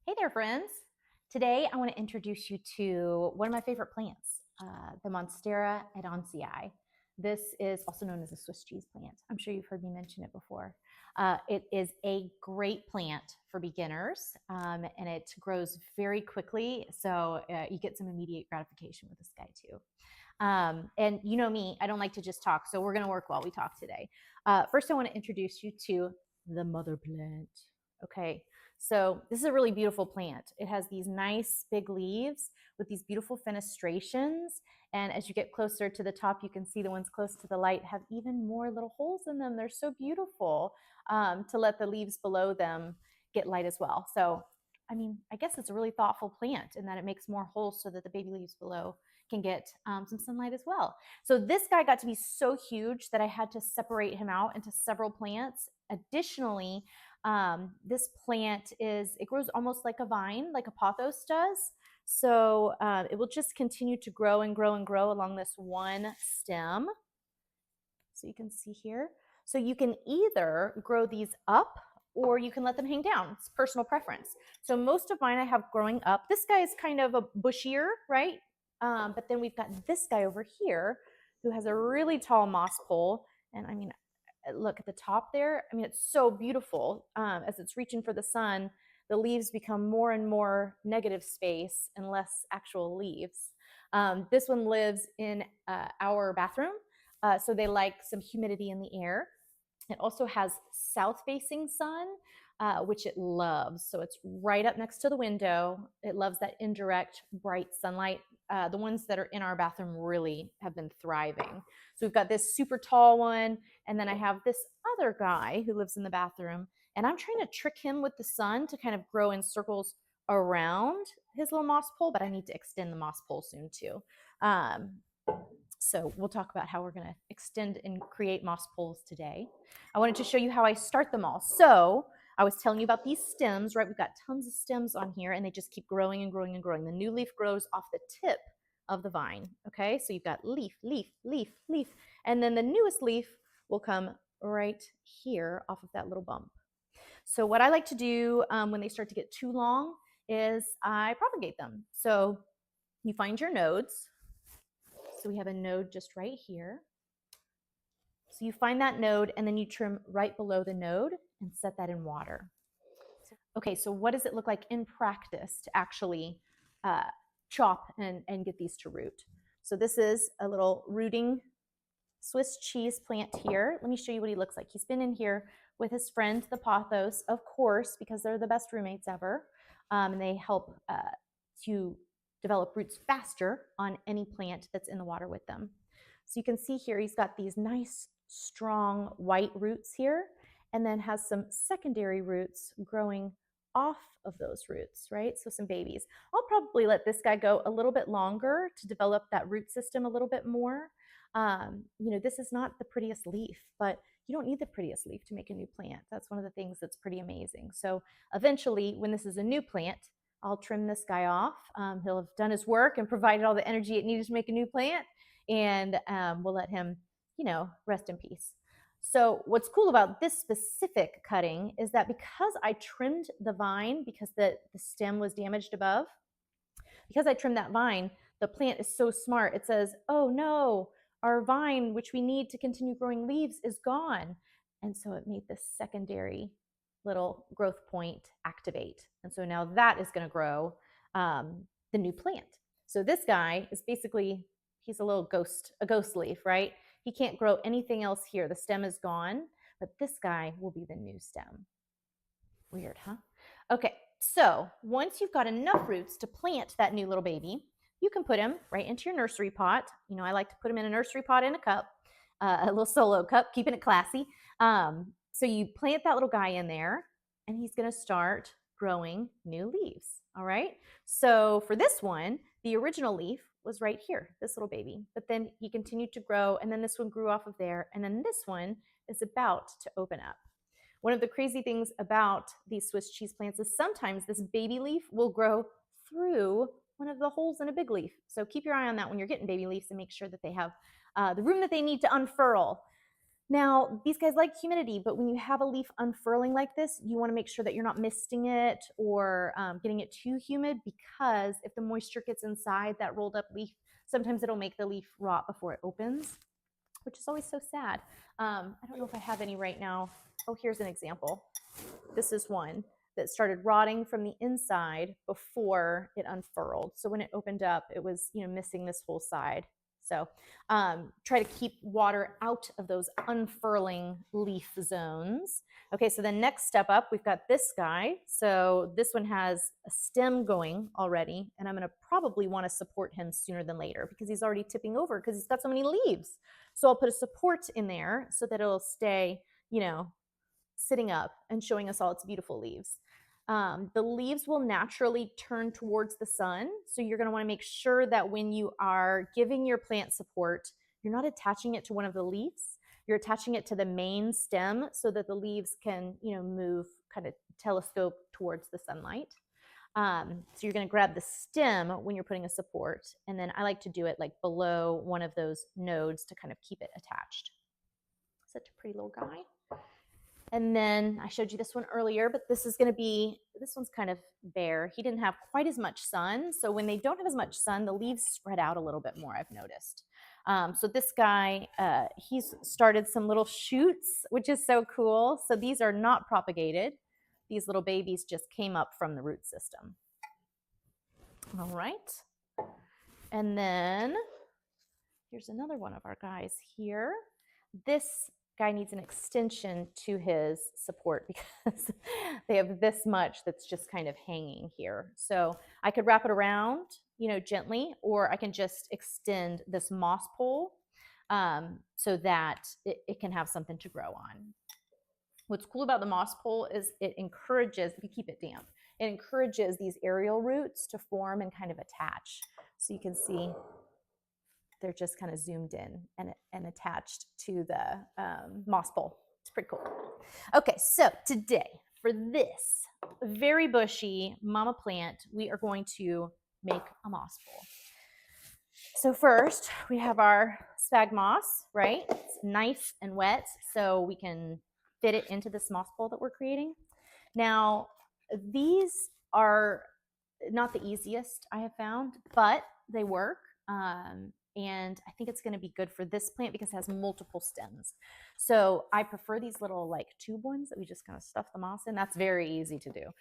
Hey there, friends. Today, I want to introduce you to one of my favorite plants, the Monstera Adonsonii. This is also known as a Swiss cheese plant. I'm sure you've heard me mention it before. It is a great plant for beginners, and it grows very quickly, so you get some immediate gratification with this guy too. And you know me, I don't like to just talk, so we're going to work while we talk today. First, I want to introduce you to the mother plant. Okay, so this is a really beautiful plant. It has these nice big leaves with these beautiful fenestrations. And as you get closer to the top, you can see the ones close to the light have even more little holes in them. They're so beautiful to let the leaves below them get light as well. So, I mean, I guess it's a really thoughtful plant in that it makes more holes so that the baby leaves below can get some sunlight as well. So this guy got to be so huge that I had to separate him out into several plants. Additionally, this plant it grows almost like a vine, like a pothos does. So it will just continue to grow and grow and grow along this one stem. So you can see here. So you can either grow these up or you can let them hang down. It's personal preference. So most of mine I have growing up. This guy is kind of a bushier, right? But then we've got this guy over here who has a really tall moss pole. And I mean, look at the top there. I mean, it's so beautiful. As it's reaching for the sun, the leaves become more and more negative space and less actual leaves. This one lives in our bathroom, so they like some humidity in the air. It also has south-facing sun, which it loves. So it's right up next to the window. It loves that indirect, bright sunlight. The ones that are in our bathroom really have been thriving. So we've got this super tall one, and then I have this other guy who lives in the bathroom, and I'm trying to trick him with the sun to kind of grow in circles around his little moss pole, but I need to extend the moss pole soon too. So we'll talk about how we're going to extend and create moss poles today. I wanted to show you how I start them all. So I was telling you about these stems, right? We've got tons of stems on here, and they just keep growing and growing and growing. The new leaf grows off the tip of the vine, okay? So you've got leaf, leaf, leaf, leaf, and then the newest leaf will come right here off of that little bump. So what I like to do when they start to get too long is I propagate them. So you find your nodes. So we have a node just right here. So you find that node and then you trim right below the node and set that in water. Okay, so what does it look like in practice to actually chop and get these to root? So this is a little rooting Swiss cheese plant here. Let me show you what he looks like. He's been in here with his friend, the pothos, of course, because they're the best roommates ever. And they help to develop roots faster on any plant that's in the water with them. So you can see here, he's got these nice, strong white roots here, and then has some secondary roots growing off of those roots, right? So some babies. I'll probably let this guy go a little bit longer to develop that root system a little bit more. This is not the prettiest leaf, but you don't need the prettiest leaf to make a new plant. That's one of the things that's pretty amazing. So eventually, when this is a new plant, I'll trim this guy off. He'll have done his work and provided all the energy it needed to make a new plant, and we'll let him, rest in peace. So what's cool about this specific cutting is that because I trimmed the vine because the stem was damaged above, because I trimmed that vine, the plant is so smart. It says, oh no, our vine, which we need to continue growing leaves, is gone. And so it made this secondary little growth point activate. And so now that is going to grow the new plant. So this guy is basically, he's a little a ghost leaf, right? He can't grow anything else here. The stem is gone, but this guy will be the new stem. Weird, huh? Okay, so once you've got enough roots to plant that new little baby, you can put him right into your nursery pot. I like to put him in a nursery pot in a cup, a little solo cup, keeping it classy. So you plant that little guy in there, and he's going to start growing new leaves. All right. So for this one, the original leaf was right here, this little baby. But then he continued to grow, and then this one grew off of there, and then this one is about to open up. One of the crazy things about these Swiss cheese plants is sometimes this baby leaf will grow through one of the holes in a big leaf. So keep your eye on that when you're getting baby leaves and make sure that they have the room that they need to unfurl. Now, these guys like humidity, but when you have a leaf unfurling like this, you want to make sure that you're not misting it or getting it too humid, because if the moisture gets inside that rolled up leaf, sometimes it'll make the leaf rot before it opens, which is always so sad. I don't know if I have any right now. Oh, here's an example. This is one that started rotting from the inside before it unfurled. So when it opened up, it was, missing this whole side. So try to keep water out of those unfurling leaf zones. Okay, so then next step up, we've got this guy. So this one has a stem going already, and I'm going to probably want to support him sooner than later because he's already tipping over because he's got so many leaves. So I'll put a support in there so that it'll stay, sitting up and showing us all its beautiful leaves. The leaves will naturally turn towards the sun. So you're going to want to make sure that when you are giving your plant support, you're not attaching it to one of the leaves. You're attaching it to the main stem so that the leaves can, move, kind of telescope towards the sunlight. So you're going to grab the stem when you're putting a support. And then I like to do it like below one of those nodes to kind of keep it attached. Such a pretty little guy. And then I showed you this one earlier, but this one's kind of bare. He didn't have quite as much sun. So when they don't have as much sun, the leaves spread out a little bit more, I've noticed. So this guy, he's started some little shoots, which is so cool. So these are not propagated. These little babies just came up from the root system. All right. And then here's another one of our guys here. This guy needs an extension to his support because they have this much that's just kind of hanging here. So I could wrap it around, gently, or I can just extend this moss pole so that it can have something to grow on. What's cool about the moss pole is it encourages, if you keep it damp, it encourages these aerial roots to form and kind of attach. So you can see they're just kind of zoomed in and attached to the moss pole. It's pretty cool. Okay, so today for this very bushy mama plant, we are going to make a moss pole. So first we have our sphagnum moss, right? It's nice and wet so we can fit it into this moss pole that we're creating. Now, these are not the easiest I have found, but they work. And I think it's going to be good for this plant because it has multiple stems. So I prefer these little like tube ones that we just kind of stuff the moss in. That's very easy to do.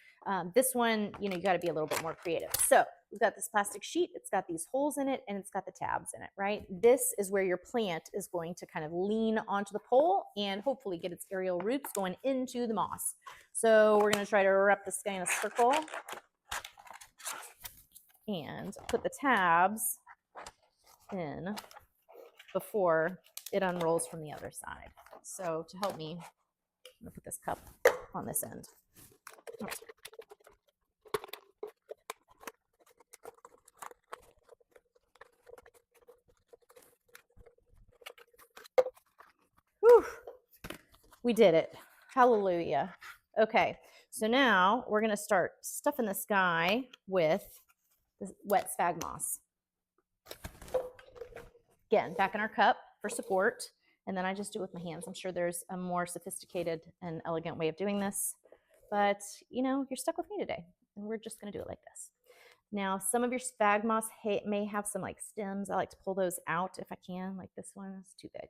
This one, you got to be a little bit more creative. So we've got this plastic sheet. It's got these holes in it and it's got the tabs in it, right? This is where your plant is going to kind of lean onto the pole and hopefully get its aerial roots going into the moss. So we're going to try to wrap this guy in a circle and put the tabs in before it unrolls from the other side. So to help me, I'm going to put this cup on this end. Right. Whew. We did it. Hallelujah. Okay, so now we're going to start stuffing this guy with the wet sphagnum moss. Again, back in our cup for support, and then I just do it with my hands. I'm sure there's a more sophisticated and elegant way of doing this, but you're stuck with me today, and we're just going to do it like this. Now, some of your sphagnum moss may have some like stems. I like to pull those out if I can, like this one is too big.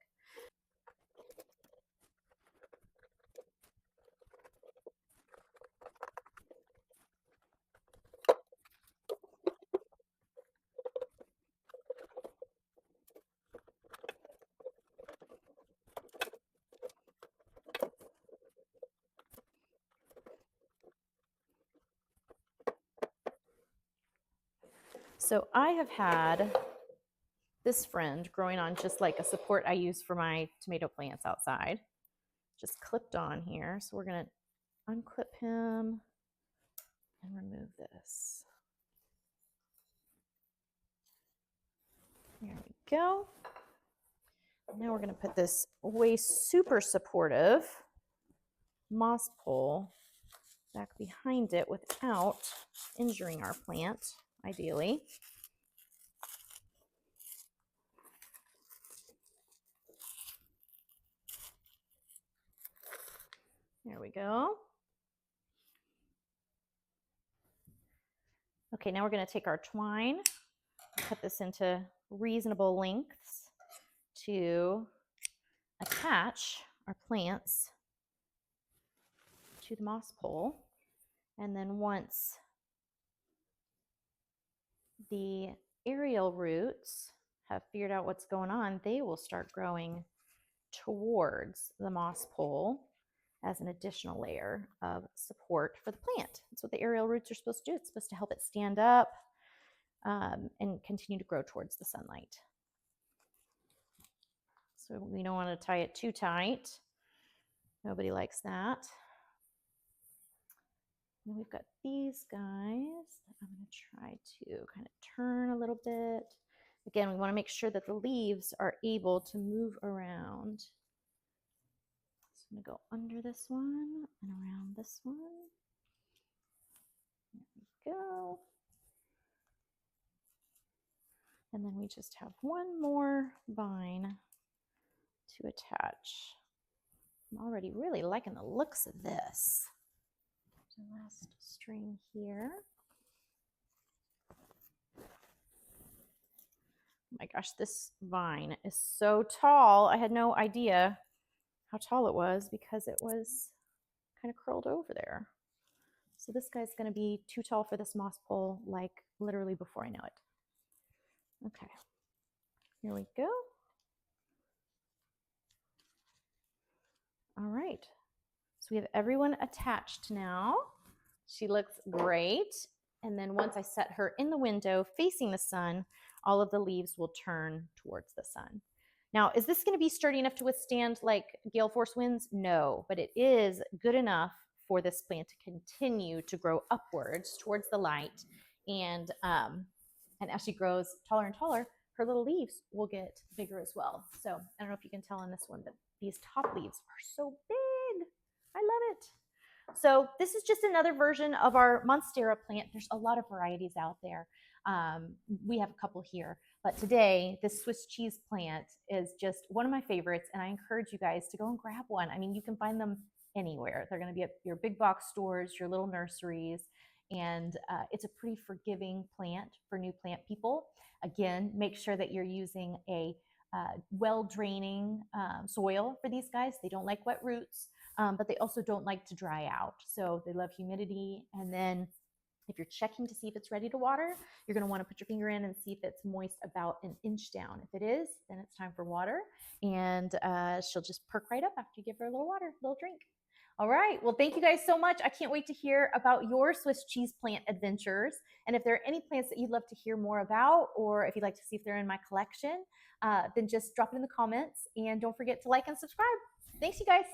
So I have had this friend growing on just like a support I use for my tomato plants outside, just clipped on here. So we're going to unclip him and remove this. There we go. Now we're going to put this way super supportive moss pole back behind it without injuring our plant, ideally. There we go. Okay, now we're going to take our twine, cut this into reasonable lengths to attach our plants to the moss pole. And then once the aerial roots have figured out what's going on, they will start growing towards the moss pole as an additional layer of support for the plant. That's what the aerial roots are supposed to do. It's supposed to help it stand up and continue to grow towards the sunlight. So we don't want to tie it too tight. Nobody likes that. And we've got these guys that I'm going to try to kind of turn a little bit. Again, we want to make sure that the leaves are able to move around. So I'm going to go under this one and around this one. There we go. And then we just have one more vine to attach. I'm already really liking the looks of this. The last string here. Oh my gosh, this vine is so tall. I had no idea how tall it was because it was kind of curled over there. So this guy's going to be too tall for this moss pole, like literally before I know it. Okay, here we go. All right, so we have everyone attached now. She looks great. And then once I set her in the window facing the sun, all of the leaves will turn towards the sun. Now, is this going to be sturdy enough to withstand like gale force winds? No, but it is good enough for this plant to continue to grow upwards towards the light. And as she grows taller and taller, her little leaves will get bigger as well. So I don't know if you can tell on this one, but these top leaves are so big. I love it. So this is just another version of our Monstera plant. There's a lot of varieties out there. We have a couple here, but today this Swiss cheese plant is just one of my favorites, and I encourage you guys to go and grab one. I mean, you can find them anywhere. They're going to be at your big box stores, your little nurseries, and it's a pretty forgiving plant for new plant people. Again, make sure that you're using a well-draining soil for these guys. They don't like wet roots. But they also don't like to dry out. So they love humidity. And then if you're checking to see if it's ready to water, you're going to want to put your finger in and see if it's moist about an inch down. If it is, then it's time for water. And she'll just perk right up after you give her a little water, a little drink. All right. Well, thank you guys so much. I can't wait to hear about your Swiss cheese plant adventures. And if there are any plants that you'd love to hear more about, or if you'd like to see if they're in my collection, then just drop it in the comments. And don't forget to like and subscribe. Thanks, you guys.